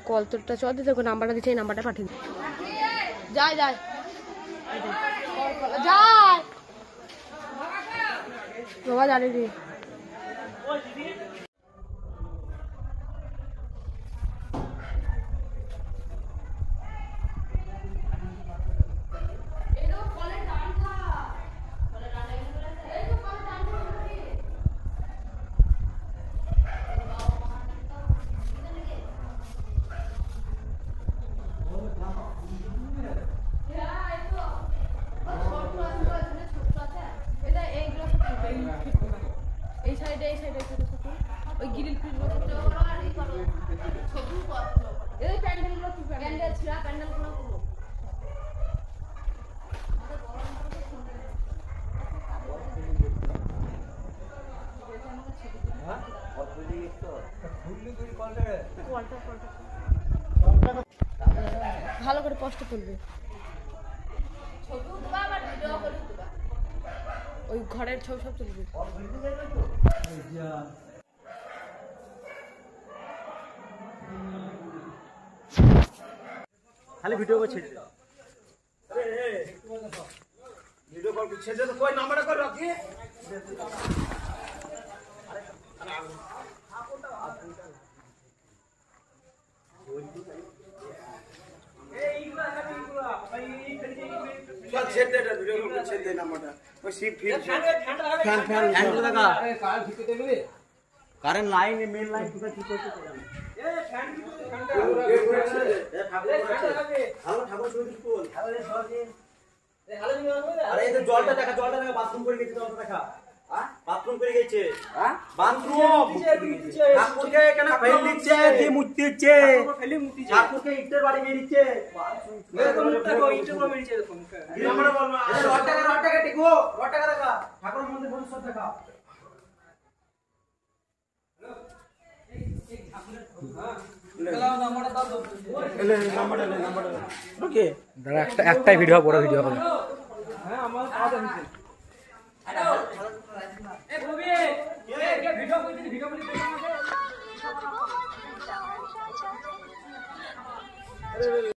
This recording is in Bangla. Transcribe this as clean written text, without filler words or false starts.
কল তোরটা চল দিতে নাম্বারটা দিচ্ছে, এই নাম্বারটা পাঠিয়ে দিই। যায় যায় যায় বাবা জানি দি এই সাইডে ওই গ্রিল ফিলগুলো এই প্যান্ডেলগুলো কি প্যান্ডেল ছিল, প্যান্ডেলগুলো করবো। ভালো করে পোস্ট তুলবে, ওই ঘরের ছবি সব তুলবে। খালি ভিডিও করছে, ভিডিও কল করছে তো কই নাম্বারটা কর রাখি। চল ছেড়ে দে, ভিডিও কল করছে দে নাম্বারটা। ওই সিপ ফিল ফ্যান লাগা কাল ঠিক করে দেবে। কারেন্ট লাইন মেন লাইন কোথায় ঠিক করতে পারে? এ ফ্যান কি করতে ফ্যানটা এ ঠাকুর সুইচ স্কুল আরে সরজি এ হ্যালো নি আরে এই জলটা দেখা বাথরুম করে গেছে, জলটা দেখা। হ্যাঁ বাথরুম করে গেছে। হ্যাঁ বাথরুম ঠাকুরকে এখানে ফেল দিচ্ছে, দি মুতিছে, ঠাকুর ফেলি মুতিছে, ঠাকুরকে ইটের বাড়ি মেরে দিচ্ছে। এরকম মুততে কো ইটের বাড়ি মেরেছে এরকম। কি আমরা বলবো রড টাকা টিকো, রড টাকা দেখা ঠাকুর মন্দির বন্ধ সব দেখা। একটাই ভিডিও, বড় ভিডিও হবে। হ্যাঁ আমার কাজ আছে। এ কবি কে ভিডিও কইছিস, ভিডিও বলি আমাকে।